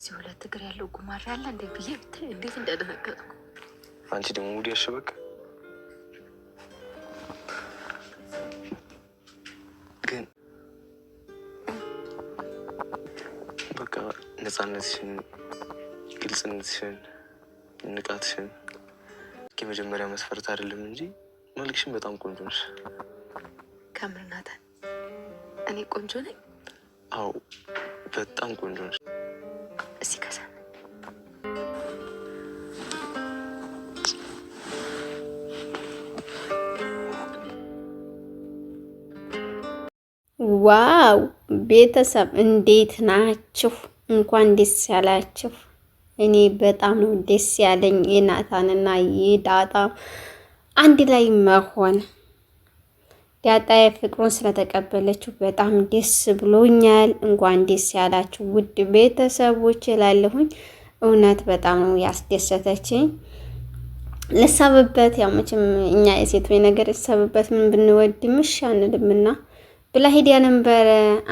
እዚህ ሁለት እግር ያለው ጉማሬ አለ እንዴ ብዬ ብታይ እንዴት እንዳደነገጥኩ። አንቺ ደግሞ ሙዲ ያሸበቅ ግን በቃ ነፃነትሽን፣ ግልጽነትሽን፣ ንቃትሽን የመጀመሪያ መስፈርት አይደለም እንጂ መልክሽን በጣም ቆንጆ ነሽ። ከምር ናታን፣ እኔ ቆንጆ ነኝ? አዎ በጣም ቆንጆ ነሽ። እስኪ ከዛ ዋው ቤተሰብ እንዴት ናችሁ? እንኳን ደስ ያላችሁ። እኔ በጣም ነው ደስ ያለኝ የናታንና የዳጣ አንድ ላይ መሆን። ዳጣ ፍቅሩን ስለተቀበለችው በጣም ደስ ብሎኛል። እንኳን ደስ ያላችሁ ውድ ቤተሰቦች እላለሁኝ። እውነት በጣም ነው ያስደሰተችኝ። ልሳብበት፣ ያው መቼም እኛ የሴቶች ነገር ልሳብበት ምን ብንወድ ምሽ አንልምና ብላ ሄዲያ ነበረ።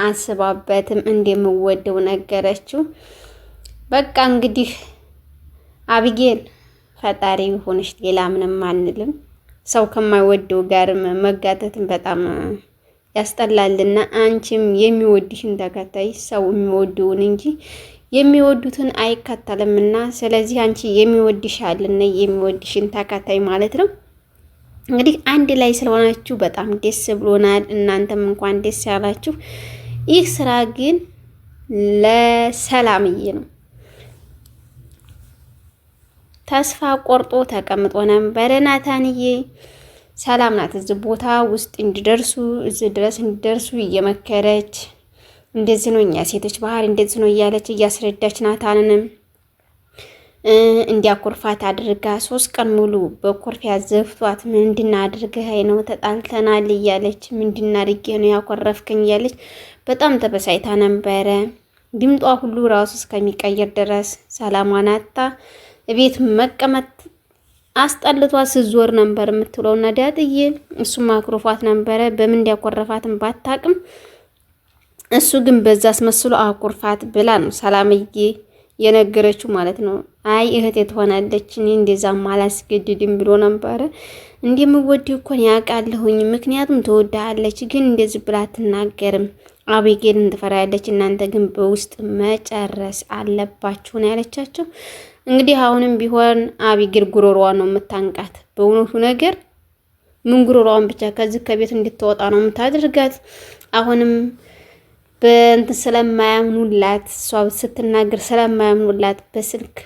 አስባበትም እንደምወደው ነገረችው። በቃ እንግዲህ አቢጌል ፈጣሪ ሆነሽ ሌላ ምንም አንልም። ሰው ከማይወደው ጋር መጋተትን በጣም ያስጠላልና አንቺም የሚወድሽን ተከታይ፣ ሰው የሚወደውን እንጂ የሚወዱትን አይከተልምና ስለዚህ አንቺ የሚወድሻልና የሚወድሽን ተከታይ ማለት ነው። እንግዲህ አንድ ላይ ስለሆናችሁ በጣም ደስ ብሎናል። እናንተም እንኳን ደስ ያላችሁ። ይህ ስራ ግን ለሰላምዬ ነው። ተስፋ ቆርጦ ተቀምጦ ነበር ናታንዬ። ሰላም ናት እዚህ ቦታ ውስጥ እንዲደርሱ እዚህ ድረስ እንዲደርሱ እየመከረች እንደዚህ ነው እኛ ሴቶች ባህሪ እንደዚህ ነው እያለች እያስረዳች ናታንንም እንዲያኮርፋት አድርጋ 3 ቀን ሙሉ በኮርፊያ ዘፍቷት ምንድና አድርገህ ነው ተጣልተናል እያለች ምንድና አድርጌ ነው ያኮረፍከኝ እያለች በጣም ተበሳይታ ነበረ። ድምጧ ሁሉ ራሱ እስከሚቀየር ድረስ ሰላሟን አጣ። ቤት መቀመጥ አስጠልቷት ስዞር ነበር የምትውለው ነዳጥዬ። እሱም አኩርፏት ነበረ። በምን እንዲያኮረፋትም ባታቅም እሱ ግን በዛ አስመስሎ አኩርፋት ብላ ነው ሰላምዬ የነገረችው ማለት ነው። አይ እህቴ ትሆናለች እኔ እንደዛም አላስገድድም ብሎ ነበረ። እንደምወድህ እኮ ያውቃለሁኝ፣ ምክንያቱም ትወድሃለች፣ ግን እንደዚህ ብላ አትናገርም። አቢጌልን ትፈራለች፣ እናንተ ግን በውስጥ መጨረስ አለባችሁ ነው ያለቻቸው። እንግዲህ አሁንም ቢሆን አቢጌል ጉሮሮዋን ነው የምታንቃት። በእውነቱ ነገር ምን ጉሮሮዋን ብቻ ከዚህ ከቤት እንድትወጣ ነው የምታደርጋት። አሁንም በእንትን ስለማያምኑላት እሷ ስትናገር ስለማያምኑላት በስልክ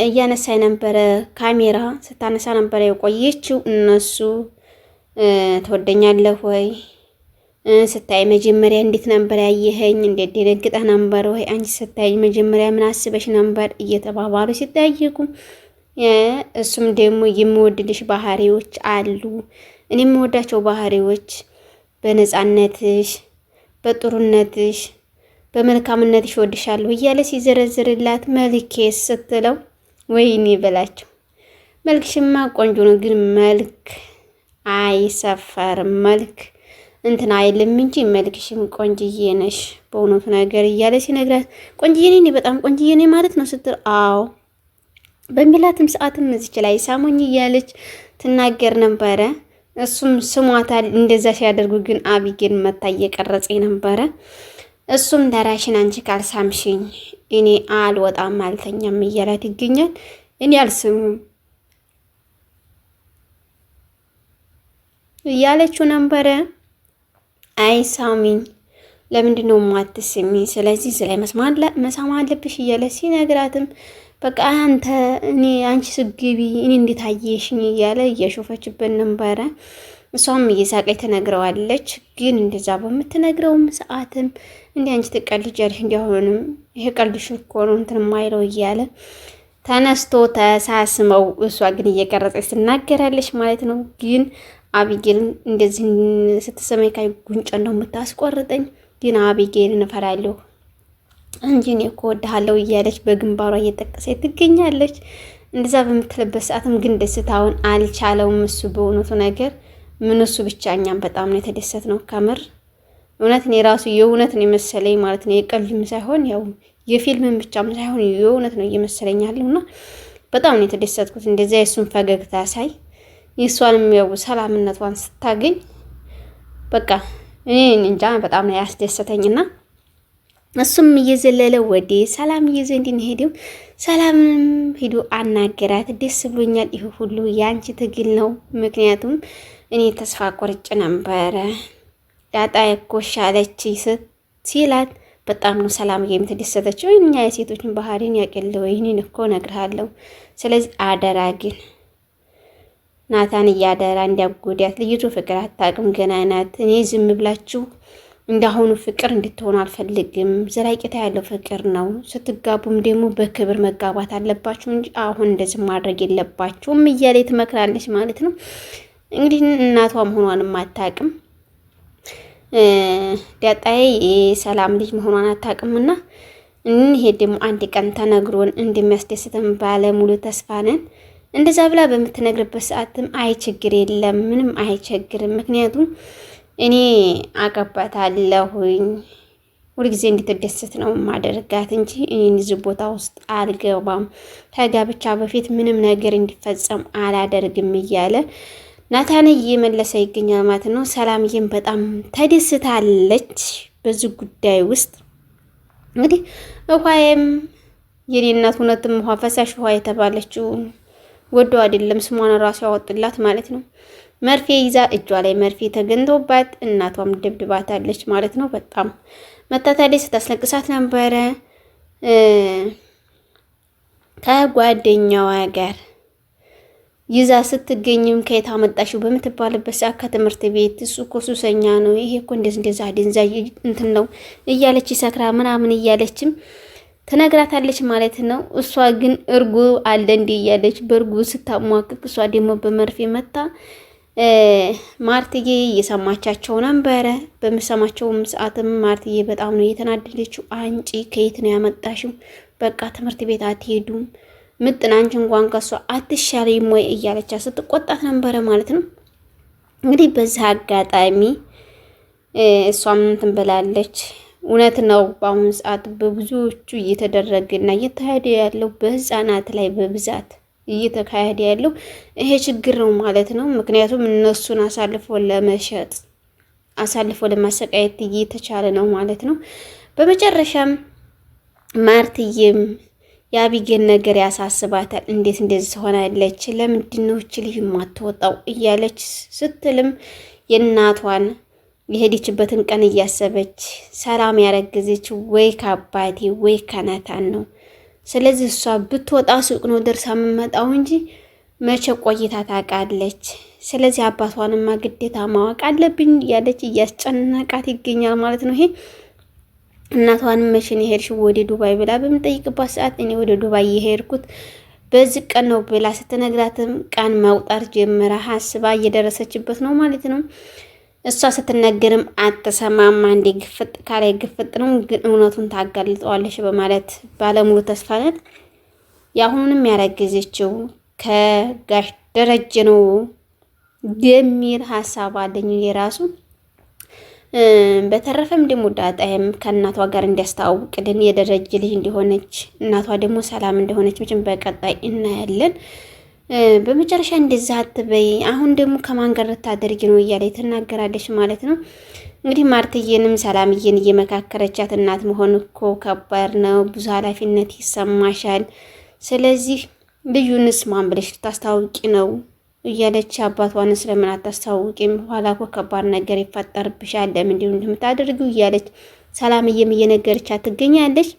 እያነሳይ ነበረ፣ ካሜራ ስታነሳ ነበረ የቆየችው። እነሱ ትወደኛለህ ወይ ስታይ መጀመሪያ እንዴት ነበር ያየኸኝ? እንዴት ደነግጠህ ነበር ወይ? አንቺ ስታይ መጀመሪያ ምን አስበሽ ነበር? እየተባባሉ ሲጠይቁ እሱም ደግሞ የምወድልሽ ባህሪዎች አሉ፣ እኔ የምወዳቸው ባህሪዎች በነፃነትሽ፣ በጥሩነትሽ፣ በመልካምነትሽ ወድሻለሁ እያለ ሲዘረዝርላት መልኬስ ስትለው ወይኔ በላቸው። መልክሽማ ቆንጆ ነው፣ ግን መልክ አይሰፈርም፣ መልክ እንትን አይልም እንጂ መልክሽም ቆንጅዬ ነሽ በእውነቱ ነገር እያለ ሲነግራት ቆንጅዬ ነኝ በጣም ቆንጅዬ ነኝ ማለት ነው ስትል አዎ በሚላትም ሰዓትም እዚች ላይ ሳሞኝ እያለች ትናገር ነበረ። እሱም ስሟታል። እንደዛ ሲያደርጉ ግን አቢጌል መታ እየቀረጸ ነበረ። እሱም ደራሽን አንቺ ካልሳምሽኝ እኔ አልወጣም አልተኛም እያላት ይገኛል። እኔ አልስሙም እያለችው ነበረ። አይ ሳሚኝ፣ ለምንድን ነው የማትስሚኝ? ስለዚህ ስለይ መሳም አለብሽ እያለ ሲነግራትም በቃ አንቺ ስግቢ እኔ እንዴት አየሽኝ እያለ እየሾፈችበት ነበረ። እሷም እየሳቀች ትነግረዋለች። ግን እንደዛ በምትነግረውም ሰዓትም እንዴ አንቺ ትቀልጃለሽ፣ እንዲያሆንም ይሄ ቀልድሽ እኮ ነው እንትን ማይለው እያለ ተነስቶ ተሳስመው እሷ ግን እየቀረጸች ትናገራለች ማለት ነው። ግን አቢጌል እንደዚህ ስትሰማኝ ካይ ጉንጨን ነው የምታስቆርጠኝ፣ ግን አቢጌልን እፈራለሁ እንጂ እኔ እኮ እወድሃለሁ እያለች በግንባሯ እየጠቀሰች ትገኛለች። እንደዛ በምትልበት ሰዓትም ግን ደስታውን አልቻለውም እሱ በእውነቱ ነገር ምን እሱ ብቻ እኛም በጣም ነው የተደሰትነው ከምር እውነት እኔ ራሱ የእውነት ነው የመሰለኝ ማለት ነው። የቀልድም ሳይሆን ያው የፊልምን ብቻም ሳይሆን የእውነት ነው እየመሰለኝ ያለውና በጣም ነው የተደሰትኩት። እንደዚያ የእሱን ፈገግታ ሳይ የእሷንም ያው ሰላምነቷን ስታገኝ በቃ እኔ እንጃ በጣም ነው ያስደሰተኝና እሱም እየዘለለ ወደ ሰላምዬ ዘንድ ሄደው ሰላምም ሂዶ አናገራት። ደስ ብሎኛል፣ ይህ ሁሉ ያንቺ ትግል ነው። ምክንያቱም እኔ ተስፋ ቆርጬ ነበረ ዳጣ ያኮሻለች ሲላት በጣም ነው ሰላምዬ የምትደሰተችው። እኛ የሴቶችን ባህሪን ያቀለው ይህንን እኮ እነግርሃለሁ። ስለዚህ አደራ ግን ናታን እያደራ እንዲያጎዳት። ልይቱ ፍቅር አታውቅም፣ ገና ናት። እኔ ዝም ብላችሁ እንዳሁኑ ፍቅር እንድትሆን አልፈልግም። ዘላቂታ ያለው ፍቅር ነው። ስትጋቡም ደግሞ በክብር መጋባት አለባችሁ እንጂ አሁን እንደዚህ ማድረግ የለባችሁም እያለ ትመክራለች ማለት ነው። እንግዲህ እናቷ መሆኗንም አታውቅም። ዳጣዬ የሰላም ልጅ መሆኗን አታውቅምና ይሄ ደግሞ አንድ ቀን ተነግሮን እንደሚያስደስተን ባለሙሉ ተስፋ ነን። እንደዛ ብላ በምትነግርበት ሰዓትም አይ ችግር የለም ምንም አይቸግርም፣ ምክንያቱም እኔ አገባታለሁኝ ሁልጊዜ እንድትደሰት ነው ማደርጋት እንጂ እኔን እዚህ ቦታ ውስጥ አልገባም፣ ከጋብቻ በፊት ምንም ነገር እንዲፈጸም አላደርግም እያለ ናታን እየመለሰ ይገኛል ማለት ነው። ሰላምዬም በጣም ተደስታለች በዚህ ጉዳይ ውስጥ። እንግዲህ ውሃዬም የኔ እናት እውነትም ውሃ ፈሳሽ ውሃ የተባለችው ወዶ አይደለም ስሟን ራሱ ያወጡላት ማለት ነው። መርፌ ይዛ እጇ ላይ መርፌ ተገንቶባት እናቷም ደብድባታለች ማለት ነው። በጣም መታታለች፣ ስታስለቅሳት ነበረ ከጓደኛዋ ጋር ይዛ ስትገኝም ከየት አመጣሽው በምትባልበት ሰዓት ከትምህርት ቤት እሱ እኮ ሱሰኛ ነው፣ ይሄ እኮ እንደዛ አደንዛዥ እንትን ነው እያለች ይሰክራ ምናምን እያለችም ትነግራታለች ማለት ነው። እሷ ግን እርጉ አለ እንዴ እያለች በእርጉ ስታሟቅቅ እሷ ደግሞ በመርፌ መታ ማርትዬ እየሰማቻቸው ነበረ። በምሰማቸውም ሰዓትም ማርትዬ በጣም ነው እየተናደደችው። አንጪ ከየት ነው ያመጣሽው? በቃ ትምህርት ቤት አትሄዱም ምጥን አንቺ እንኳን ከሷ አትሻለኝም ወይ እያለቻ ስትቆጣት ነበረ ማለት ነው። እንግዲህ በዚህ አጋጣሚ እሷም እንትን ብላለች። እውነት ነው በአሁኑ ሰዓት በብዙዎቹ እየተደረገና እየተካሄደ ያለው በህፃናት ላይ በብዛት እየተካሄደ ያለው ይሄ ችግር ነው ማለት ነው። ምክንያቱም እነሱን አሳልፎ ለመሸጥ አሳልፎ ለማሰቃየት እየተቻለ ነው ማለት ነው። በመጨረሻም ማርትዬም የአቢጌን ነገር ያሳስባታል። እንዴት እንደዚህ ሆናለች? ለምንድን ነው እቺ ልጅ የማትወጣው? እያለች ስትልም የእናቷን የሄደችበትን ቀን እያሰበች ሰላም ያረገዘች ወይ ከአባቴ ወይ ከናታን ነው። ስለዚህ እሷ ብትወጣ ሱቅ ነው ደርሳ የምመጣው እንጂ መቼ ቆይታ ታውቃለች። ስለዚህ አባቷንማ ግዴታ ማወቅ አለብኝ እያለች እያስጨነቃት ይገኛል ማለት ነው። ይሄ እናቷንም መቼ ነው የሄድሽው ወደ ዱባይ ብላ በምጠይቅባት ሰዓት እኔ ወደ ዱባይ የሄድኩት በዚህ ቀን ነው ብላ ስትነግራትም ቀን መቁጠር ጀምራ ሀስባ እየደረሰችበት ነው ማለት ነው። እሷ ስትነገርም አትሰማም። አንዴ ግፍጥ ካላይ ግፍጥ ነው፣ ግን እውነቱን ታጋልጠዋለች በማለት ባለሙሉ ተስፋ ናት። የአሁኑንም ያረገዘችው ከጋሽ ደረጀ ነው የሚል ሀሳብ አለኝ የራሱ። በተረፈም ደግሞ ዳጣይም ከእናቷ ጋር እንዲያስተዋውቅልን የደረጀ ልጅ እንደሆነች እናቷ ደግሞ ሰላም እንደሆነች መቼም በቀጣይ እናያለን። በመጨረሻ እንደዛ አትበይ፣ አሁን ደግሞ ከማን ጋር ልታደርጊ ነው እያለ ትናገራለች ማለት ነው። እንግዲህ ማርትዬንም ሰላምዬን እየመካከረቻት እናት መሆን እኮ ከባድ ነው፣ ብዙ ኃላፊነት ይሰማሻል። ስለዚህ ልዩንስ ማን ብለሽ ልታስታውቂ ነው እያለች አባቷን ስለምን አታስታውቂም? ኋላ እኮ ከባድ ነገር ይፈጠርብሻል፣ ለምንድን ነው እንደምታደርጊው እያለች ሰላምዬም እየነገረቻት ትገኛለች።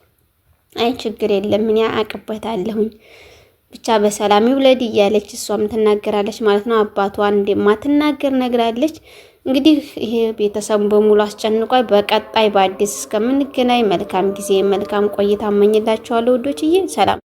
አይ ችግር የለም እኔ አቅበታለሁኝ ብቻ በሰላም ይውለድ እያለች እሷም ትናገራለች ማለት ነው። አባቷን እንደማትናገር ነግራለች። እንግዲህ ይሄ ቤተሰቡ በሙሉ አስጨንቋል። በቀጣይ በአዲስ እስከምንገናኝ መልካም ጊዜ መልካም ቆይታ እመኝላችኋለሁ ውዶችዬ። ሰላም